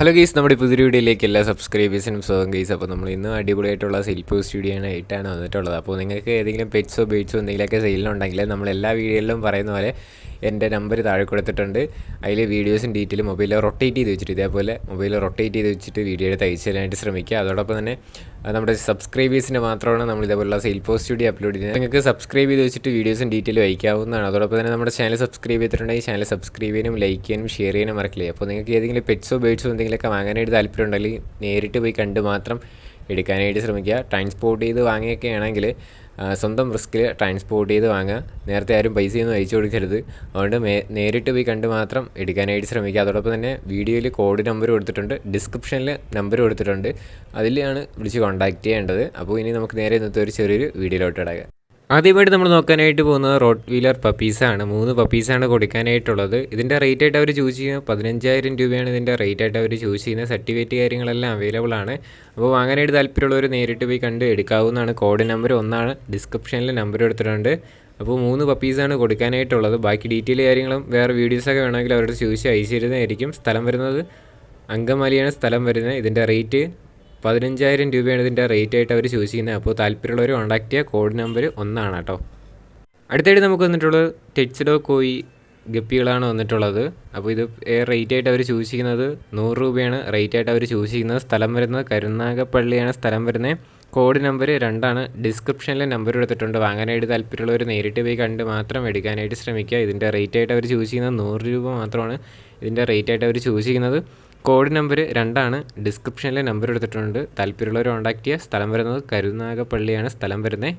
Hello guys, നമ്മുടെ പുതിയ വീഡിയോയിലേക്ക് എല്ലാ സബ്സ്ക്രൈബേഴ്സിനും സ്വാഗതം ഗൈസ്. അപ്പോൾ നമ്മൾ ഇന്ന് അടിപൊളിയായിട്ടുള്ള സെയിൽ പോസ്റ്റ് വീഡിയോ ആയിട്ടാണ് വന്നിട്ടുള്ളത്. അപ്പോൾ നിങ്ങൾക്ക് ഏതെങ്കിലും പെറ്റ്സോ ബേഡ്സോ എന്തെങ്കിലുമൊക്കെ സെയിലുണ്ടെങ്കിൽ നമ്മൾ എല്ലാ വീഡിയോയിലും പറയുന്ന പോലെ എൻ്റെ നമ്പർ താഴെ കൊടുത്തിട്ടുണ്ട്. അതിൽ വീഡിയോസും ഡീറ്റെയിൽ മൊബൈൽ റൊട്ടേറ്റ് ചെയ്ത് വെച്ചിട്ട് ഇതേപോലെ മൊബൈൽ റൊട്ടേറ്റ് ചെയ്ത് വെച്ചിട്ട് വീഡിയോ എടുത്ത് അയച്ചു തരാനായിട്ട് ശ്രമിക്കുക. അതോടൊപ്പം തന്നെ നമ്മുടെ സബ്സ്ക്രൈബേഴ്സിന് മാത്രമാണ് നമ്മൾ ഇതേപോലുള്ള സെയിൽ പോസ്റ്റ് വീഡിയോ അപ്ലോഡ് ചെയ്യുന്നത്. നിങ്ങൾക്ക് സബ്സ്ക്രൈബ് ചെയ്ത് വെച്ചിട്ട് വീഡിയോസും ഡീറ്റെയിൽ അയക്കാവുന്നതാണ്. അതോടൊപ്പം തന്നെ നമ്മുടെ ചാനൽ സബ്സ്ക്രൈബ് ചെയ്തിട്ടുണ്ടെങ്കിൽ ചാനൽ സബ്സ്ക്രൈബ് ചെയ്യാനും ലൈക്ക് ചെയ്യാനും ഷെയർ ചെയ്യാനും മറക്കില്ലേ. അപ്പോൾ നിങ്ങൾക്ക് ഏതെങ്കിലും പെറ്റ്സോ ബേഡ്സോ എന്തെങ്കിലുമൊക്കെ വാങ്ങാനായിട്ട് താല്പര്യം ഉണ്ടെങ്കിൽ നേരിട്ട് പോയി കണ്ട് മാത്രം എടുക്കാനായിട്ട് ശ്രമിക്കുക. ട്രാൻസ്പോർട്ട് ചെയ്ത് വാങ്ങിയൊക്കെ ആണെങ്കിൽ സ്വന്തം റിസ്കിൽ ട്രാൻസ്പോർട്ട് ചെയ്ത് വാങ്ങുക. നേരത്തെ ആരും പൈസയൊന്നും അയച്ചു കൊടുക്കരുത്. അതുകൊണ്ട് നേരിട്ട് പോയി കണ്ട് മാത്രം എടുക്കാനായിട്ട് ശ്രമിക്കുക. അതോടൊപ്പം തന്നെ വീഡിയോയിൽ കോഡ് നമ്പർ കൊടുത്തിട്ടുണ്ട്, ഡിസ്ക്രിപ്ഷനിൽ നമ്പർ കൊടുത്തിട്ടുണ്ട്, അതിലാണ് വിളിച്ച് കോൺടാക്റ്റ് ചെയ്യേണ്ടത്. അപ്പോൾ ഇനി നമുക്ക് നേരെ ഇന്നത്തെ ഒരു ചെറിയൊരു വീഡിയോയിലോട്ട് ഇടാം. ആദ്യമായിട്ട് നമ്മൾ നോക്കാനായിട്ട് പോകുന്നത് റോട്ട് വീലർ പപ്പീസാണ്. 3 പപ്പീസാണ് കൊടുക്കാനായിട്ടുള്ളത്. ഇതിൻ്റെ റേറ്റ് ആയിട്ട് അവർ ചൂസ് ചെയ്യുന്നത് 15,000 രൂപയാണ്. ഇതിൻ്റെ റേറ്റ് ആയിട്ട് അവർ ചൂസ് ചെയ്യുന്നത്. സർട്ടിഫിക്കറ്റ് കാര്യങ്ങളെല്ലാം അവൈലബിൾ ആണ്. അപ്പോൾ വാങ്ങാനായിട്ട് താല്പര്യമുള്ളവർ നേരിട്ട് പോയി കണ്ട് എടുക്കാവുന്നതാണ്. കോഡ് നമ്പർ 1 ഡിസ്ക്രിപ്ഷനിൽ നമ്പർ എടുത്തിട്ടുണ്ട്. അപ്പോൾ 3 പപ്പീസാണ് കൊടുക്കാനായിട്ടുള്ളത്. ബാക്കി ഡീറ്റെയിൽ കാര്യങ്ങളും വേറെ വീഡിയോസൊക്കെ വേണമെങ്കിൽ അവരുടെ ചോദിച്ച് അയച്ചു തരുന്നതായിരിക്കും. സ്ഥലം വരുന്നത് അങ്കമാലിയാണ് സ്ഥലം വരുന്നത്. ഇതിൻ്റെ റേറ്റ് 15,000 രൂപയാണ് ഇതിൻ്റെ റേറ്റ് ആയിട്ട് അവർ ചൂസ് ചെയ്യുന്നത്. അപ്പോൾ താല്പര്യമുള്ളവർ കോൺടാക്ട് ചെയ്യുക. കോഡ് നമ്പർ 1 കേട്ടോ. അടുത്തായിട്ട് നമുക്ക് വന്നിട്ടുള്ളത് ടെറ്റ്സ്ഡോ കോയി ഗപ്പികളാണ് വന്നിട്ടുള്ളത്. അപ്പോൾ ഇത് റേറ്റ് ആയിട്ട് അവർ ചൂസ് ചെയ്യുന്നത് 100 രൂപയാണ് റേറ്റ് ആയിട്ട് അവർ ചൂസ് ചെയ്യുന്നത്. സ്ഥലം വരുന്നത് കരുനാഗപ്പള്ളിയാണ് സ്ഥലം വരുന്നത്. കോഡ് നമ്പർ 2 ഡിസ്ക്രിപ്ഷനിൽ നമ്പർ എടുത്തിട്ടുണ്ട്. വാങ്ങാനായിട്ട് താല്പര്യമുള്ളവർ നേരിട്ട് പോയി കണ്ട് മാത്രം എടുക്കാനായിട്ട് ശ്രമിക്കുക. ഇതിൻ്റെ റേറ്റ് ആയിട്ട് അവർ ചൂസ് ചെയ്യുന്നത് 100 രൂപ മാത്രമാണ് ഇതിൻ്റെ റേറ്റ് ആയിട്ട് അവർ ചൂസ് ചെയ്യുന്നത്. കോഡ് നമ്പർ 2 ഡിസ്ക്രിപ്ഷനിൽ നമ്പർ എടുത്തിട്ടുണ്ട്. താല്പര്യമുള്ളവർ കോൺടാക്ട് ചെയ്യുക. സ്ഥലം വരുന്നത് കരുനാഗപ്പള്ളിയാണ് സ്ഥലം വരുന്നത്.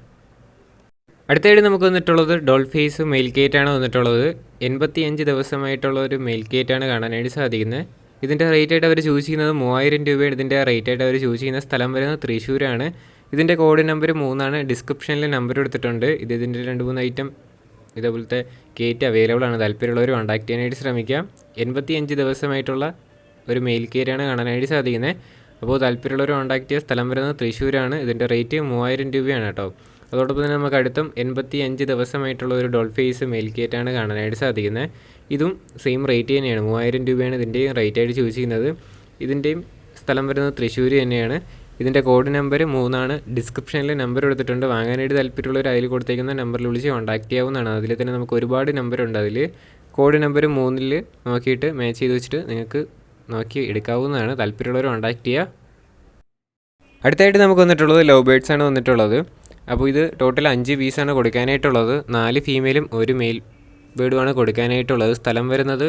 അടുത്തായിട്ട് നമുക്ക് വന്നിട്ടുള്ളത് ഡോൾഫേസ് മെയിൽ കേറ്റാണ് വന്നിട്ടുള്ളത്. 85 ദിവസമായിട്ടുള്ള ഒരു മെയിൽ കേറ്റാണ് കാണാനായിട്ട് സാധിക്കുന്നത്. ഇതിൻ്റെ റേറ്റ് ആയിട്ട് അവർ ചൂസ് ചെയ്യുന്നത് 3000 രൂപയാണ്. ഇതിൻ്റെ റേറ്റ് ആയിട്ട് അവർ ചൂസ് ചെയ്യുന്ന സ്ഥലം വരുന്നത് തൃശ്ശൂരാണ്. ഇതിൻ്റെ കോഡ് നമ്പർ 3 ഡിസ്ക്രിപ്ഷനിൽ നമ്പർ എടുത്തിട്ടുണ്ട്. ഇതിൻ്റെ 2-3 ഐറ്റം ഇതേപോലത്തെ കേറ്റ് അവൈലബിൾ ആണ്. താല്പര്യമുള്ളവർ കോൺടാക്ട് ചെയ്യാനായിട്ട് ശ്രമിക്കാം. 85 ദിവസമായിട്ടുള്ള ഒരു മെയിൽ കേറ്റാണ് കാണാനായിട്ട് സാധിക്കുന്നത്. അപ്പോൾ താല്പര്യമുള്ളവർ കോൺടാക്ട് ചെയ്യുക. സ്ഥലം വരുന്നത് തൃശ്ശൂരാണ്. ഇതിൻ്റെ റേറ്റ് 3000 രൂപയാണ് കേട്ടോ. അതോടൊപ്പം തന്നെ നമുക്ക് അടുത്തും 85 ദിവസമായിട്ടുള്ള ഒരു ഡോൾഫേസ് മെയിൽ കേറ്റാണ് കാണാനായിട്ട് സാധിക്കുന്നത്. ഇതും സെയിം റേറ്റ് തന്നെയാണ്, 3000 രൂപയാണ് ഇതിൻ്റെയും റേറ്റ് ആയിട്ട് ചൂസ് ചെയ്യുന്നത്. ഇതിൻ്റെയും സ്ഥലം വരുന്നത് തൃശ്ശൂർ തന്നെയാണ്. ഇതിൻ്റെ കോഡ് നമ്പർ 3 ഡിസ്ക്രിപ്ഷനിൽ നമ്പർ എടുത്തിട്ടുണ്ട്. വാങ്ങാനായിട്ട് താല്പര്യമുള്ളവർ അതിൽ കൊടുത്തേക്കുന്ന നമ്പറിൽ വിളിച്ച് കോൺടാക്ട് ചെയ്യാവുന്നതാണ്. അതിൽ തന്നെ നമുക്ക് ഒരുപാട് നമ്പറുണ്ട്. അതിൽ കോഡ് നമ്പർ 3 നോക്കിയിട്ട് മാച്ച് ചെയ്ത് വെച്ചിട്ട് നിങ്ങൾക്ക് നോക്കി എടുക്കാവുന്നതാണ്. താല്പര്യമുള്ളവർ കോൺടാക്ട് ചെയ്യുക. അടുത്തായിട്ട് നമുക്ക് വന്നിട്ടുള്ളത് ലവ് ബേഡ്സ് ആണ് വന്നിട്ടുള്ളത്. അപ്പോൾ ഇത് ടോട്ടൽ 5 പീസാണ് കൊടുക്കാനായിട്ടുള്ളത്. 4 ഫീമെയിലും 1 മെയിൽ ബേഡുമാണ് കൊടുക്കാനായിട്ടുള്ളത്. സ്ഥലം വരുന്നത്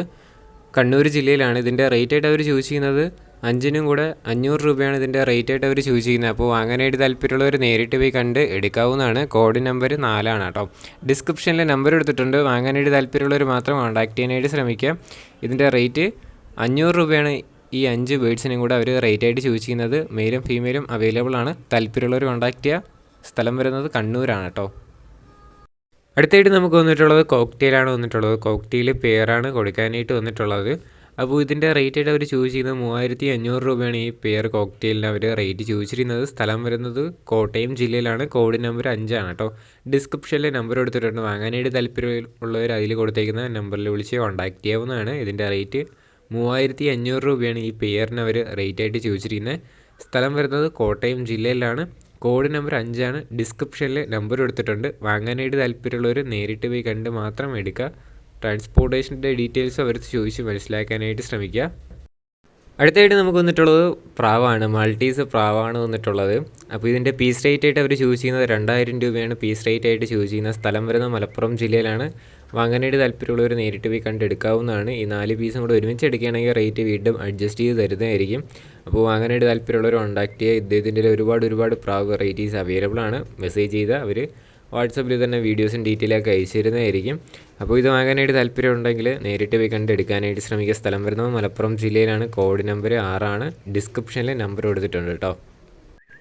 കണ്ണൂർ ജില്ലയിലാണ്. ഇതിൻ്റെ റേറ്റ് ആയിട്ട് അവർ ചൂസ് ചെയ്യുന്നത് 5-നും കൂടെ 500 രൂപയാണ് ഇതിൻ്റെ റേറ്റ് ആയിട്ട് അവർ ചൂസ് ചെയ്യുന്നത്. അപ്പോൾ വാങ്ങാനായിട്ട് താല്പര്യമുള്ളവർ നേരിട്ട് പോയി കണ്ട് എടുക്കാവുന്നതാണ്. കോഡ് നമ്പർ 4 കേട്ടോ. ഡിസ്ക്രിപ്ഷനിൽ നമ്പർ എടുത്തിട്ടുണ്ട്. വാങ്ങാനായിട്ട് താല്പര്യമുള്ളവർ മാത്രം കോൺടാക്ട് ചെയ്യാനായിട്ട് ശ്രമിക്കുക. ഇതിൻ്റെ റേറ്റ് 500 രൂപയാണ്. ഈ 5 ബേഡ്സിനും കൂടെ അവർ റേറ്റ് ആയിട്ട് ചൂസ് ചെയ്യുന്നത്. മെയിലും ഫീമെയിലും അവൈലബിൾ ആണ്. താല്പര്യമുള്ളവർ കോൺടാക്ട് ചെയ്യുക. സ്ഥലം വരുന്നത് കണ്ണൂരാണ് കേട്ടോ. അടുത്തായിട്ട് നമുക്ക് വന്നിട്ടുള്ളത് കോക്ടെയിലാണ് വന്നിട്ടുള്ളത്. കോക്ടെയിൽ പെയറാണ് കൊടുക്കാനായിട്ട് വന്നിട്ടുള്ളത്. അപ്പോൾ ഇതിൻ്റെ റേറ്റ് ആയിട്ട് അവർ ചൂസ് ചെയ്യുന്നത് 3500 രൂപയാണ് ഈ പെയർ കോക്ടെയിലിന് അവർ റേറ്റ് ചൂസ് ചെയ്യുന്നത്. സ്ഥലം വരുന്നത് കോട്ടയം ജില്ലയിലാണ്. കോഡ് നമ്പർ 5 കേട്ടോ. ഡിസ്ക്രിപ്ഷനിൽ നമ്പർ എടുത്തിട്ടുണ്ട്. വാങ്ങാനായിട്ട് താല്പര്യമുള്ളവർ അതിൽ കൊടുത്തേക്കുന്ന നമ്പറിൽ വിളിച്ച് കോൺടാക്ട് ചെയ്യാവുന്നതാണ്. ഇതിൻ്റെ റേറ്റ് 3500 രൂപയാണ് ഈ പെയറിന് അവർ റേറ്റ് ആയിട്ട് ചൂസ് ചെയ്യുന്നത്. സ്ഥലം വരുന്നത് കോട്ടയം ജില്ലയിലാണ്. കോഡ് നമ്പർ 5 ഡിസ്ക്രിപ്ഷനിൽ നമ്പർ എടുത്തിട്ടുണ്ട്. വാങ്ങാനായിട്ട് താല്പര്യമുള്ളവർ നേരിട്ട് പോയി കണ്ട് മാത്രം എടുക്കുക. ട്രാൻസ്പോർട്ടേഷൻ്റെ ഡീറ്റെയിൽസ് അവർ ചോദിച്ച് മനസ്സിലാക്കാനായിട്ട് ശ്രമിക്കുക. അടുത്തായിട്ട് നമുക്ക് വന്നിട്ടുള്ളത് പ്രാവാണ്. മൾട്ടീസ് പ്രാവാണ് വന്നിട്ടുള്ളത്. അപ്പോൾ ഇതിൻ്റെ പീസ് റേറ്റ് ആയിട്ട് അവർ ചൂസ് ചെയ്യുന്നത് 2000 രൂപയാണ് പീസ് റേറ്റ് ആയിട്ട് ചൂസ് ചെയ്യുന്നത്. സ്ഥലം വരുന്നത് മലപ്പുറം ജില്ലയിലാണ്. വാങ്ങാനായിട്ട് താല്പര്യമുള്ളവർ നേരിട്ട് പോയി കണ്ടെടുക്കാവുന്നതാണ്. ഈ 4 പീസും കൂടെ ഒരുമിച്ച് എടുക്കുകയാണെങ്കിൽ റേറ്റ് വീണ്ടും അഡ്ജസ്റ്റ് ചെയ്ത് തരുന്നതായിരിക്കും. അപ്പോൾ വാങ്ങാനായിട്ട് താല്പര്യമുള്ളവർ കോൺടാക്ട് ചെയ്യുക. ഇദ്ദേഹത്തിൻ്റെ ഒരുപാട് പ്രാവ് വെറൈറ്റീസ് അവൈലബിൾ ആണ്. മെസ്സേജ് ചെയ്താൽ അവർ വാട്സപ്പിൽ തന്നെ വീഡിയോസും ഡീറ്റെയിലൊക്കെ അയച്ചു തരുന്നതായിരിക്കും. അപ്പോൾ ഇത് വാങ്ങാനായിട്ട് താല്പര്യമുണ്ടെങ്കിൽ നേരിട്ട് പോയി കണ്ടെടുക്കാനായിട്ട് ശ്രമിക്കുക. സ്ഥലം വരുന്നത് മലപ്പുറം ജില്ലയിലാണ്. കോഡ് നമ്പർ 6 ഡിസ്ക്രിപ്ഷനിൽ നമ്പർ കൊടുത്തിട്ടുണ്ട് കേട്ടോ.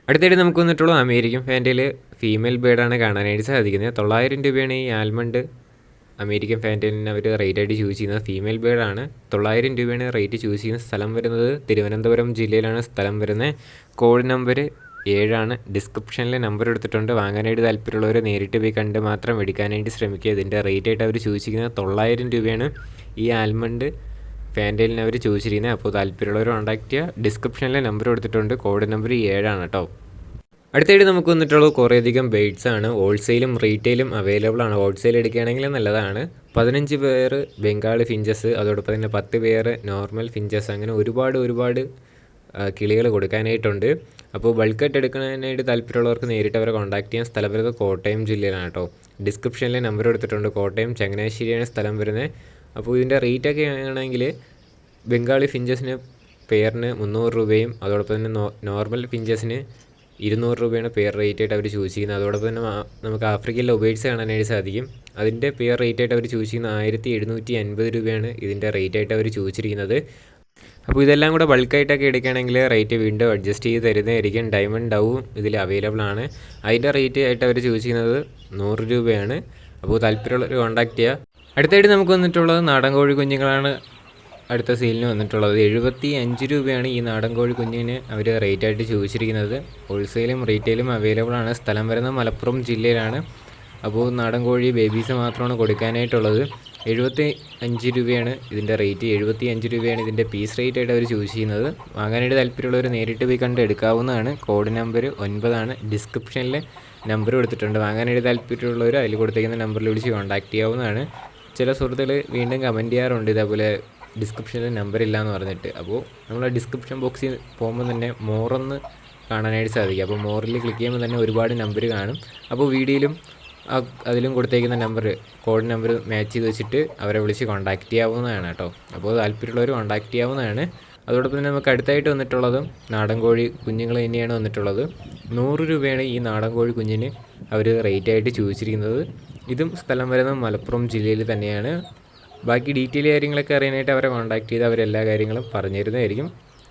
അടുത്തായിട്ട് നമുക്ക് വന്നിട്ടുള്ള അമേരിക്കൻ ഫാൻറ്റയിൽ ഫീമെയിൽ ബേഡാണ് കാണാനായിട്ട് സാധിക്കുന്നത്. 900 രൂപയാണ് ഈ ആൽമണ്ട് അമേരിക്കൻ ഫാൻറ്റലിന് അവർ റേറ്റ് ആയിട്ട് ചൂസ് ചെയ്യുന്നത്. ഫീമെയിൽ ബേഡാണ്. 900 രൂപയാണ് റേറ്റ് ചൂസ് ചെയ്യുന്നത്. സ്ഥലം വരുന്നത് തിരുവനന്തപുരം ജില്ലയിലാണ് സ്ഥലം വരുന്നത്. കോഡ് നമ്പർ 7 ഡിസ്ക്രിപ്ഷനിൽ നമ്പർ എടുത്തിട്ടുണ്ട്. വാങ്ങാനായിട്ട് താല്പര്യമുള്ളവർ നേരിട്ട് പോയി കണ്ട് മാത്രം എടുക്കാനായിട്ട് ശ്രമിക്കുക. ഇതിൻ്റെ റേറ്റ് ആയിട്ട് അവർ ചൂസ് ചെയ്യുന്നത് 900 രൂപയാണ് ഈ ആൽമണ്ട് ഫാൻറ്റെയിലിന് അവർ ചോദിച്ചിരിക്കുന്നത്. അപ്പോൾ താല്പര്യമുള്ളവർ കോൺടാക്ട് ചെയ്യുക. ഡിസ്ക്രിപ്ഷനിലെ നമ്പർ കൊടുത്തിട്ടുണ്ട്. കോഡ് നമ്പർ 7 ആണ് കേട്ടോ. അടുത്തായിട്ട് നമുക്ക് വന്നിട്ടുള്ളത് കുറേയധികം ബേഡ്സ് ആണ്. ഹോൾസെയിലും റീറ്റെയിലും അവൈലബിൾ ആണ്. ഹോൾസെയിൽ എടുക്കുകയാണെങ്കിൽ നല്ലതാണ്. 15 പെയർ ബംഗാളി ഫിഞ്ചസ്, അതോടൊപ്പം തന്നെ 10 പെയർ നോർമൽ ഫിഞ്ചസ്, അങ്ങനെ ഒരുപാട് കിളികൾ കൊടുക്കാനായിട്ടുണ്ട്. അപ്പോൾ ബൾക്കായിട്ട് എടുക്കാനായിട്ട് താല്പര്യമുള്ളവർക്ക് നേരിട്ട് അവരെ കോൺടാക്ട് ചെയ്യാൻ. സ്ഥലം വരുന്നത് കോട്ടയം ജില്ലയിലാണ് കേട്ടോ. ഡിസ്ക്രിപ്ഷനിൽ നമ്പർ എടുത്തിട്ടുണ്ട്. കോട്ടയം ചങ്ങനാശ്ശേരിയാണ് സ്ഥലം വരുന്നത്. അപ്പോൾ ഇതിൻ്റെ റേറ്റൊക്കെ ആണെങ്കിൽ ബംഗാളി ഫിഞ്ചസിന് പെയറിന് 300 രൂപയും അതോടൊപ്പം തന്നെ നോർമൽ ഫിഞ്ചസിന് 200 രൂപയാണ് പെയർ റേറ്റ് ആയിട്ട് അവർ ചൂസ് ചെയ്യുന്നത്. അതോടൊപ്പം തന്നെ നമുക്ക് ആഫ്രിക്കൻ ലൊബേഡ്സ് കാണാനായിട്ട് സാധിക്കും. അതിൻ്റെ പെയർ റേറ്റ് ആയിട്ട് അവർ ചൂസ് ചെയ്യുന്ന 1750 രൂപയാണ് ഇതിൻ്റെ റേറ്റ് ആയിട്ട് അവർ ചോദിച്ചിരിക്കുന്നത്. അപ്പോൾ ഇതെല്ലാം കൂടെ ബൾക്കായിട്ടൊക്കെ എടുക്കുകയാണെങ്കിൽ റേറ്റ് വീണ്ടും അഡ്ജസ്റ്റ് ചെയ്ത് തരുന്നതായിരിക്കും. ഡയമണ്ട് ഡവും ഇതിൽ അവൈലബിൾ ആണ്. അതിൻ്റെ റേറ്റ് ആയിട്ട് അവർ ചൂസ് ചെയ്യുന്നത് 100 രൂപയാണ്. അപ്പോൾ താല്പര്യമുള്ളവർ കോൺടാക്ട് ചെയ്യുക. അടുത്തായിട്ട് നമുക്ക് വന്നിട്ടുള്ളത് നാടൻ കോഴി കുഞ്ഞുങ്ങളാണ് അടുത്ത സെയിലിന് വന്നിട്ടുള്ളത്. 75 രൂപയാണ് ഈ നാടൻ കോഴി കുഞ്ഞിന് അവർ റേറ്റായിട്ട് ചോദിച്ചിരിക്കുന്നത്. ഹോൾസെയിലും റീറ്റെയിലും അവൈലബിൾ ആണ്. സ്ഥലം വരുന്നത് മലപ്പുറം ജില്ലയിലാണ്. അപ്പോൾ നാടൻ കോഴി ബേബീസ് മാത്രമാണ് കൊടുക്കാനായിട്ടുള്ളത്. 75 രൂപയാണ് ഇതിൻ്റെ റേറ്റ്. 75 രൂപയാണ് ഇതിൻ്റെ പീസ് റേറ്റ് ആയിട്ട് അവർ ചൂസ് ചെയ്യുന്നത്. വാങ്ങാനായിട്ട് താല്പര്യമുള്ളവർ നേരിട്ട് പോയി കണ്ട് എടുക്കാവുന്നതാണ്. കോഡ് നമ്പർ 9 ആണ്. ഡിസ്ക്രിപ്ഷനിൽ നമ്പർ കൊടുത്തിട്ടുണ്ട്. വാങ്ങാനായിട്ട് താല്പര്യമുള്ളവർ അതിൽ കൊടുത്തേക്കുന്ന നമ്പറിൽ വിളിച്ച് കോൺടാക്ട് ചെയ്യാവുന്നതാണ്. ചില സുഹൃത്തുക്കൾ വീണ്ടും കമൻറ്റ് ചെയ്യാറുണ്ട് ഇതേപോലെ ഡിസ്ക്രിപ്ഷനിൽ നമ്പർ ഇല്ല എന്ന് പറഞ്ഞിട്ട്. അപ്പോൾ നമ്മൾ ഡിസ്ക്രിപ്ഷൻ ബോക്സിൽ പോകുമ്പോൾ തന്നെ മോറൊന്ന് കാണാനായിട്ട് സാധിക്കും. അപ്പോൾ മോറിൽ ക്ലിക്ക് ചെയ്യുമ്പോൾ തന്നെ ഒരുപാട് നമ്പർ കാണും. അപ്പോൾ വീഡിയോയിലും അതിലും കൊടുത്തേക്കുന്ന നമ്പർ കോഡ് നമ്പർ മാച്ച് ചെയ്ത് വെച്ചിട്ട് അവരെ വിളിച്ച് കോൺടാക്റ്റ് ചെയ്യാവുന്നതാണ് കേട്ടോ. അപ്പോൾ താല്പര്യമുള്ളവർ കോൺടാക്റ്റ് ചെയ്യാവുന്നതാണ്. അതോടൊപ്പം തന്നെ നമുക്ക് അടുത്തായിട്ട് വന്നിട്ടുള്ളതും നാടൻ കോഴി കുഞ്ഞുങ്ങൾ തന്നെയാണ് വന്നിട്ടുള്ളത്. 100 രൂപയാണ് ഈ നാടൻ കോഴി കുഞ്ഞിന് അവർ റേറ്റായിട്ട് ചോദിച്ചിരിക്കുന്നത്. ഇതും സ്ഥലം വരുന്നത് മലപ്പുറം ജില്ലയിൽ തന്നെയാണ്. ബാക്കി ഡീറ്റെയിൽ കാര്യങ്ങളൊക്കെ അറിയാനായിട്ട് അവരെ കോൺടാക്ട് ചെയ്ത് അവരെല്ലാ കാര്യങ്ങളും പറഞ്ഞു തരുന്നതായിരിക്കും.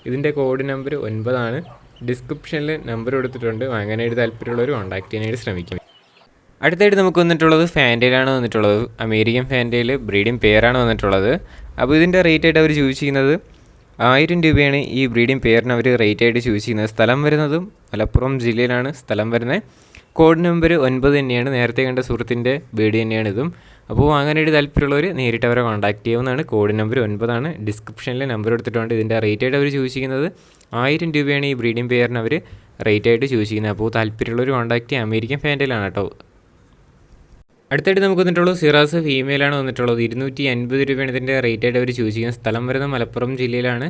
ഇതിൻ്റെ കോഡ് നമ്പർ 9 ആണ്. ഡിസ്ക്രിപ്ഷനിൽ നമ്പർ കൊടുത്തിട്ടുണ്ട്. വാങ്ങാനായിട്ട് താല്പര്യമുള്ളവർ കോൺടാക്ട് ചെയ്യാനായിട്ട് ശ്രമിക്കും. അടുത്തായിട്ട് നമുക്ക് വന്നിട്ടുള്ളത് ഫാൻറ്റെയിലാണ് വന്നിട്ടുള്ളത്. അമേരിക്കൻ ഫാൻറ്റെയിൽ ബ്രീഡിംഗ് പെയറാണ് വന്നിട്ടുള്ളത്. അപ്പോൾ ഇതിൻ്റെ റേറ്റ് ആയിട്ട് അവർ ചൂസ് ചെയ്യുന്നത് 1000 രൂപയാണ് ഈ ബ്രീഡിംഗ് പെയറിന് അവർ റേറ്റ് ആയിട്ട് ചൂസ് ചെയ്യുന്നത്. സ്ഥലം വരുന്നതും മലപ്പുറം ജില്ലയിലാണ് സ്ഥലം വരുന്നത്. കോഡ് നമ്പർ 9 തന്നെയാണ്. നേരത്തെ കണ്ട സുഹൃത്തിൻ്റെ ബേഡ് തന്നെയാണ് ഇതും. അപ്പോൾ വാങ്ങാനായിട്ട് താല്പര്യമുള്ളവർ നേരിട്ട് അവരെ കോൺടാക്ട് ചെയ്യാവുന്നതാണ്. കോഡ് നമ്പർ 9 ആണ്. ഡിസ്ക്രിപ്ഷനിൽ നമ്പർ എടുത്തിട്ടുണ്ട്. ഇതിൻ്റെ റേറ്റ് ആയിട്ട് അവർ ചൂസ് ചെയ്യുന്നത് 1000 രൂപയാണ് ഈ ബ്രീഡിംഗ് പെയറിന് അവർ റേറ്റ് ആയിട്ട് ചൂസ് ചെയ്യുന്നത്. അപ്പോൾ താല്പര്യമുള്ളവർ കോൺടാക്ട് ചെയ്യുക. അമേരിക്കൻ ഫാൻറ്റെയിലാണ് കേട്ടോ. അടുത്തായിട്ട് നമുക്ക് വന്നിട്ടുള്ളത് സിറാസ് ഫീമെയിലാണ് വന്നിട്ടുള്ളത്. 250 രൂപയാണ് ഇതിൻ്റെ റേറ്റ് ആയിട്ട് അവർ ചൂസ് ചെയ്യുന്നത്. സ്ഥലം വരുന്നത് മലപ്പുറം ജില്ലയിലാണ്.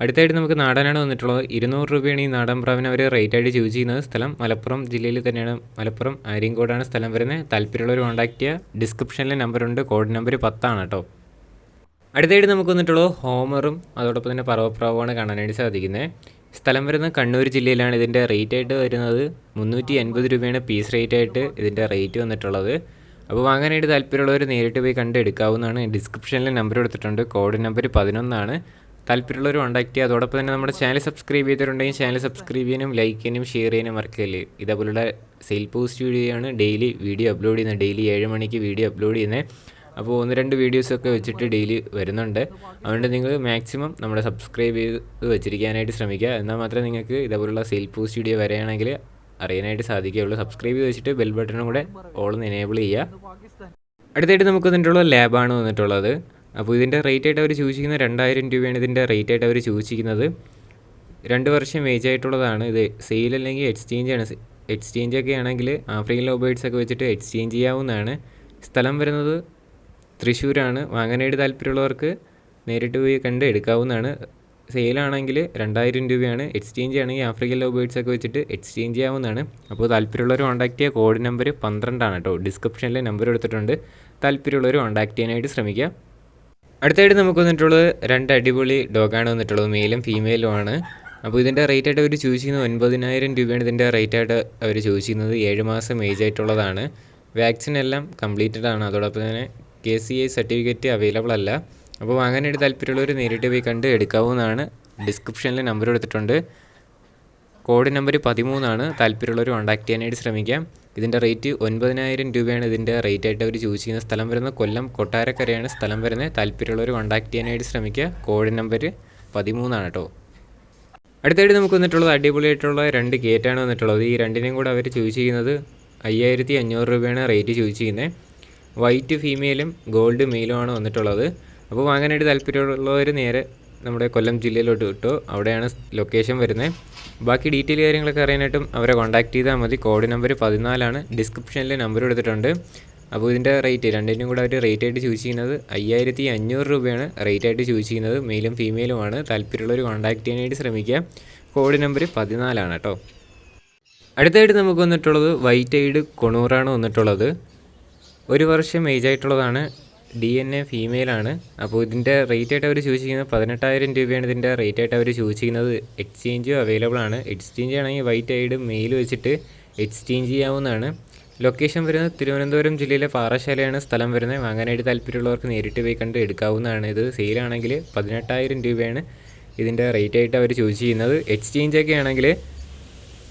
അടുത്തായിട്ട് നമുക്ക് നാടനാണ് വന്നിട്ടുള്ളത്. 200 രൂപയാണ് ഈ നാടൻ പ്രാവിന് അവർ റേറ്റ് ആയിട്ട് ചൂസ് ചെയ്യുന്നത്. സ്ഥലം മലപ്പുറം ജില്ലയിൽ തന്നെയാണ്. മലപ്പുറം ആര്യങ്കോടാണ് സ്ഥലം വരുന്നത്. താല്പര്യമുള്ളവർ കോൺടാക്ട് ചെയ്യുക. ഡിസ്ക്രിപ്ഷനിലെ നമ്പറുണ്ട്. കോഡ് നമ്പർ 10 ആണ് കേട്ടോ. അടുത്തായിട്ട് നമുക്ക് വന്നിട്ടുള്ളത് ഹോമറും അതോടൊപ്പം തന്നെ പറവപ്രാവുമാണ് കാണാനായിട്ട് സാധിക്കുന്നത്. സ്ഥലം വരുന്നത് കണ്ണൂർ ജില്ലയിലാണ്. ഇതിൻ്റെ റേറ്റ് ആയിട്ട് വരുന്നത് 350 രൂപയാണ് പീസ് റേറ്റ് ആയിട്ട് ഇതിൻ്റെ റേറ്റ് വന്നിട്ടുള്ളത്. അപ്പോൾ വാങ്ങാനായിട്ട് താല്പര്യമുള്ളവർ നേരിട്ട് പോയി കണ്ട് എടുക്കാവുന്നതാണ്. ഡിസ്ക്രിപ്ഷനിൽ നമ്പർ കൊടുത്തിട്ടുണ്ട്. കോഡ് നമ്പർ 11 ആണ്. താല്പര്യമുള്ളവർ കോൺടാക്ട് ചെയ്യുക. അതോടൊപ്പം തന്നെ നമ്മുടെ ചാനൽ സബ്സ്ക്രൈബ് ചെയ്തിട്ടുണ്ടെങ്കിൽ ചാനൽ സബ്സ്ക്രൈബ് ചെയ്യാനും ലൈക്ക് ചെയ്യാനും ഷെയർ ചെയ്യാനും മറക്കല്ലേ. ഇതേപോലുള്ള സെയിൽ പോസ്റ്റ് വീഡിയോയാണ് ഡെയിലി വീഡിയോ അപ്ലോഡ് ചെയ്യുന്നത്. ഡെയിലി 7 മണിക്ക് വീഡിയോ അപ്ലോഡ് ചെയ്യുന്നത്. അപ്പോൾ 1-2 വീഡിയോസൊക്കെ വെച്ചിട്ട് ഡെയിലി വരുന്നുണ്ട്. അതുകൊണ്ട് നിങ്ങൾ മാക്സിമം നമ്മുടെ സബ്സ്ക്രൈബ് ചെയ്ത് വെച്ചിരിക്കാനായിട്ട് ശ്രമിക്കുക. എന്നാൽ മാത്രമേ നിങ്ങൾക്ക് ഇതേപോലുള്ള സെയിൽ പോസ്റ്റ് വീഡിയോ വരികയാണെങ്കിൽ അറിയാനായിട്ട് സാധിക്കുകയുള്ളൂ. സബ്സ്ക്രൈബ് ചെയ്ത് വെച്ചിട്ട് ബെൽ ബട്ടണും കൂടെ ഓളൊന്ന് എനേബിൾ ചെയ്യുക. അടുത്തായിട്ട് നമുക്ക് വന്നിട്ടുള്ള ലാബാണ് വന്നിട്ടുള്ളത്. അപ്പോൾ ഇതിൻ്റെ റേറ്റ് ആയിട്ട് അവർ ചൂസ് ചെയ്യുന്നത് 2000 രൂപയാണ് ഇതിൻ്റെ റേറ്റ് ആയിട്ട് അവർ ചൂസ് ചെയ്യുന്നത്. 2 വർഷം ഏജ് ആയിട്ടുള്ളതാണ്. ഇത് സെയിൽ അല്ലെങ്കിൽ എക്സ്ചേഞ്ച് ആണ്. എക്സ്ചേഞ്ചൊക്കെ ആണെങ്കിൽ ആഫ്രിക്കൻ ലവ് ഒക്കെ വെച്ചിട്ട് എക്സ്ചേഞ്ച് ചെയ്യാവുന്നതാണ്. സ്ഥലം വരുന്നത് തൃശ്ശൂരാണ്. വാങ്ങാനായിട്ട് താല്പര്യമുള്ളവർക്ക് നേരിട്ട് പോയി കണ്ട് എടുക്കാവുന്നതാണ്. സെയിലാണെങ്കിൽ 2000 രൂപയാണ്. എക്സ്ചേഞ്ച് ആണെങ്കിൽ ആഫ്രിക്കൻ ലവ് ഒക്കെ വെച്ചിട്ട് എക്സ്ചേഞ്ച് ചെയ്യാവുന്നതാണ്. അപ്പോൾ താല്പര്യമുള്ളവർ കോൺടാക്ട് ചെയ്യുക. കോഡ് നമ്പർ 12 ആണ് കേട്ടോ. ഡിസ്ക്രിപ്ഷനിൽ നമ്പർ എടുത്തിട്ടുണ്ട്. താല്പര്യമുള്ളവർ കോൺടാക്ട് ചെയ്യാനായിട്ട് ശ്രമിക്കുക. അടുത്തായിട്ട് നമുക്ക് വന്നിട്ടുള്ളത് 2 അടിപൊളി ഡോഗാണ് വന്നിട്ടുള്ളത്. മെയിലും ഫീമെയിലും ആണ്. അപ്പോൾ ഇതിൻ്റെ റേറ്റ് ആയിട്ട് അവർ ചൂസ് ചെയ്യുന്നത് 9000 രൂപയാണ് ഇതിൻ്റെ റേറ്റ് ആയിട്ട് അവർ ചൂസ് ചെയ്യുന്നത്. 7 മാസം ഏജ് ആയിട്ടുള്ളതാണ്. വാക്സിൻ എല്ലാം കംപ്ലീറ്റഡ് ആണ്. അതോടൊപ്പം തന്നെ KCA സർട്ടിഫിക്കറ്റ് അവൈലബിൾ അല്ല. അപ്പോൾ വാങ്ങാനായിട്ട് താല്പര്യമുള്ളവർ നേരിട്ട് പോയി കണ്ട് എടുക്കാവുന്നതാണ്. ഡിസ്ക്രിപ്ഷനിൽ നമ്പർ എടുത്തിട്ടുണ്ട്. കോഡ് നമ്പർ 13 ആണ്. താല്പര്യമുള്ളവർ കോൺടാക്ട് ചെയ്യാനായിട്ട് ശ്രമിക്കാം. ഇതിൻ്റെ റേറ്റ് 9000 രൂപയാണ് ഇതിൻ്റെ റേറ്റ് ആയിട്ട് അവർ ചൂസ് ചെയ്യുന്ന. സ്ഥലം വരുന്നത് കൊല്ലം കൊട്ടാരക്കരയാണ് സ്ഥലം വരുന്നത്. താല്പര്യമുള്ളവർ കോൺടാക്ട് ചെയ്യാനായിട്ട് ശ്രമിക്കുക. കോഡ് നമ്പർ 13 ആണ് കേട്ടോ. അടുത്തായിട്ട് നമുക്ക് വന്നിട്ടുള്ളത് അടിപൊളിയായിട്ടുള്ള 2 ഗേറ്റാണ് വന്നിട്ടുള്ളത്. ഈ രണ്ടിനെയും കൂടെ അവർ ചൂസ് ചെയ്യുന്നത് 5500 രൂപയാണ് റേറ്റ് ചൂസ് ചെയ്യുന്നത്. വൈറ്റ് ഫീമെയിലും ഗോൾഡ് മെയിലും ആണ് വന്നിട്ടുള്ളത്. അപ്പോൾ വാങ്ങാനായിട്ട് താല്പര്യമുള്ളവർ നേരെ നമ്മുടെ കൊല്ലം ജില്ലയിലോട്ട് വിട്ടു. അവിടെയാണ് ലൊക്കേഷൻ വരുന്നത്. ബാക്കി ഡീറ്റെയിൽ കാര്യങ്ങളൊക്കെ അറിയാനായിട്ടും അവരെ കോൺടാക്ട് ചെയ്താൽ മതി. കോഡ് നമ്പർ 14 ഡിസ്ക്രിപ്ഷനിൽ നമ്പർ എടുത്തിട്ടുണ്ട്. അപ്പോൾ ഇതിൻ്റെ റേറ്റ് രണ്ടിനും കൂടെ അവർ റേറ്റ് ആയിട്ട് ചൂസ് ചെയ്യുന്നത് 5500 രൂപയാണ് റേറ്റ് ആയിട്ട് ചൂസ് ചെയ്യുന്നത്. മെയിലും ഫീമെയിലുമാണ്. താല്പര്യമുള്ളവർ കോൺടാക്ട് ചെയ്യാനായിട്ട് ശ്രമിക്കുക. കോഡ് നമ്പർ 14 കേട്ടോ. അടുത്തായിട്ട് നമുക്ക് വന്നിട്ടുള്ളത് വൈറ്റ് ഐഡ് കൊണൂറാണ് വന്നിട്ടുള്ളത്. 1 വർഷം ഏജ് ആയിട്ടുള്ളതാണ്. DNA ഫീമെയിലാണ്. അപ്പോൾ ഇതിൻ്റെ റേറ്റ് ആയിട്ട് അവർ ചൂസ് ചെയ്യുന്നത് 18,000 രൂപയാണ് ഇതിൻ്റെ റേറ്റ് ആയിട്ട് അവർ ചൂസ് ചെയ്യുന്നത്. എക്സ്ചേഞ്ച് അവൈലബിൾ ആണ്. എക്സ്ചേഞ്ച് ആണെങ്കിൽ വൈറ്റ് ഐഡ് മെയിൽ വെച്ചിട്ട് എക്സ്ചേഞ്ച് ചെയ്യാവുന്നതാണ്. ലൊക്കേഷൻ വരുന്നത് തിരുവനന്തപുരം ജില്ലയിലെ പാറശാലയാണ് സ്ഥലം വരുന്നത്. വാങ്ങാനായിട്ട് താല്പര്യമുള്ളവർക്ക് നേരിട്ട് പോയി കണ്ട് എടുക്കാവുന്നതാണ്. ഇത് സെയിലാണെങ്കിൽ 18,000 രൂപയാണ് ഇതിൻ്റെ റേറ്റ് ആയിട്ട് അവർ ചൂസ് ചെയ്യുന്നത്. എക്സ്ചേഞ്ച് ഒക്കെ ആണെങ്കിൽ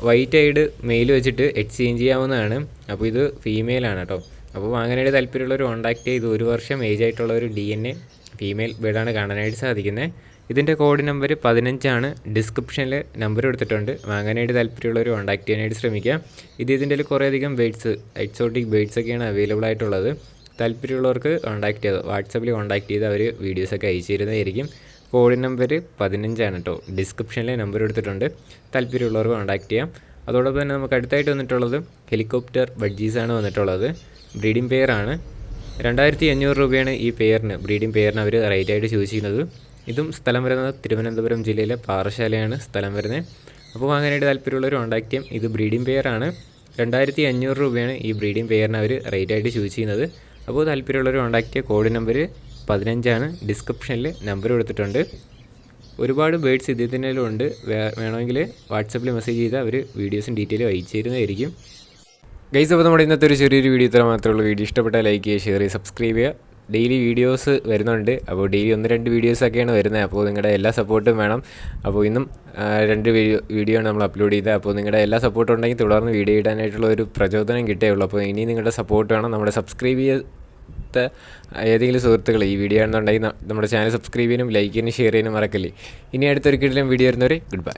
വൈറ്റ് ഐഡ് മെയിൽ വെച്ചിട്ട് എക്സ്ചേഞ്ച് ചെയ്യാവുന്നതാണ്. അപ്പോൾ ഇത് ഫീമെയിലാണ് കേട്ടോ. അപ്പോൾ വാങ്ങാനായിട്ട് താല്പര്യമുള്ളവർ കോൺടാക്ട് ചെയ്ത് 1 വർഷം ഏജ് ആയിട്ടുള്ള ഒരു DNA ഫീമെയിൽ ബേഡാണ് കാണാനായിട്ട് സാധിക്കുന്നത്. ഇതിൻ്റെ കോഡ് നമ്പർ 15 ഡിസ്ക്രിപ്ഷനിൽ നമ്പർ എടുത്തിട്ടുണ്ട്. വാങ്ങാനായിട്ട് താല്പര്യമുള്ളവർ കോൺടാക്ട് ചെയ്യാനായിട്ട് ശ്രമിക്കുക. ഇതിൻ്റെ കുറേയധികം ബേഡ്സ് എക്സോട്ടിക് ബേഡ്സ് ഒക്കെയാണ് അവൈലബിൾ ആയിട്ടുള്ളത്. താല്പര്യമുള്ളവർക്ക് കോൺടാക്ട് ചെയ്ത് വാട്സപ്പിൽ കോൺടാക്ട് ചെയ്ത് അവർ വീഡിയോസൊക്കെ അയച്ചു തരുന്നതായിരിക്കും. കോഡ് നമ്പർ 15 കേട്ടോ. ഡിസ്ക്രിപ്ഷനിൽ നമ്പർ എടുത്തിട്ടുണ്ട്. താല്പര്യമുള്ളവർക്ക് കോൺടാക്ട് ചെയ്യാം. അതോടൊപ്പം തന്നെ നമുക്ക് അടുത്തായിട്ട് വന്നിട്ടുള്ളത് ഹെലികോപ്റ്റർ ബഡ്ജീസാണ് വന്നിട്ടുള്ളത്. ബ്രീഡിംഗ് പെയറാണ്. 2500 രൂപയാണ് ഈ പെയറിന് ബ്രീഡിംഗ് പെയറിന് അവർ റേറ്റ് ആയിട്ട് ചൂസ് ചെയ്യുന്നത്. ഇതും സ്ഥലം വരുന്നത് തിരുവനന്തപുരം ജില്ലയിലെ പാറശാലയാണ് സ്ഥലം വരുന്നത്. അപ്പോൾ വാങ്ങാനായിട്ട് താല്പര്യമുള്ളവർ കോൺടാക്ട് ചെയ്യും. ഇത് ബ്രീഡിംഗ് പെയറാണ്. 2500 രൂപയാണ് ഈ ബ്രീഡിംഗ് പെയറിന് അവർ റേറ്റ് ആയിട്ട് ചൂസ് ചെയ്യുന്നത്. അപ്പോൾ താല്പര്യമുള്ളവർ കോൺടാക്ട് ചെയ്യുക. കോഡ് നമ്പർ 15 ഡിസ്ക്രിപ്ഷനിൽ നമ്പർ കൊടുത്തിട്ടുണ്ട്. ഒരുപാട് ബേഡ്സ് ഇതിലും ഉണ്ട്. വേണമെങ്കിൽ വാട്സപ്പിൽ മെസ്സേജ് ചെയ്താൽ അവർ വീഡിയോസും ഡീറ്റെയിലും അയച്ചു തരുന്നതായിരിക്കും. ഗൈസ്, അപ്പോൾ നമ്മുടെ ഇന്നത്തെ ഒരു ചെറിയൊരു വീഡിയോ ഇത്ര മാത്രമേ ഉള്ളൂ. വീഡിയോ ഇഷ്ടപ്പെട്ടാൽ ലൈക്ക് ചെയ്യുക, ഷെയർ ചെയ്യുക, സബ്സ്ക്രൈബ് ചെയ്യുക. ഡെയിലി വീഡിയോസ് വരുന്നുണ്ട്. അപ്പോൾ ഡെയിലി 1-2 വീഡിയോസൊക്കെയാണ് വരുന്നത്. അപ്പോൾ നിങ്ങളുടെ എല്ലാ സപ്പോർട്ടും വേണം. അപ്പോൾ ഇന്നും 2 വീഡിയോ ആണ് നമ്മൾ അപ്ലോഡ് ചെയ്തത്. അപ്പോൾ നിങ്ങളുടെ എല്ലാ സപ്പോർട്ടും ഉണ്ടെങ്കിൽ തുടർന്ന് വീഡിയോ ഇടാനായിട്ടുള്ള ഒരു പ്രചോദനം കിട്ടുകയുള്ളൂ. അപ്പോൾ ഇനി നിങ്ങളുടെ സപ്പോർട്ട് വേണം. നമ്മുടെ സബ്സ്ക്രൈബ് ചെയ്യാത്ത ഏതെങ്കിലും സുഹൃത്തുക്കൾ ഈ വീഡിയോ ആണെന്നുണ്ടെങ്കിൽ നമ്മുടെ ചാനൽ സബ്സ്ക്രൈബ് ചെയ്യാനും ലൈക്ക് ചെയ്യാനും ഷെയർ ചെയ്യാനും മറക്കല്ലേ. ഇനി അടുത്തൊരു കിടിലൻ വീഡിയോ വരുന്നവരെ ഗുഡ് ബൈ.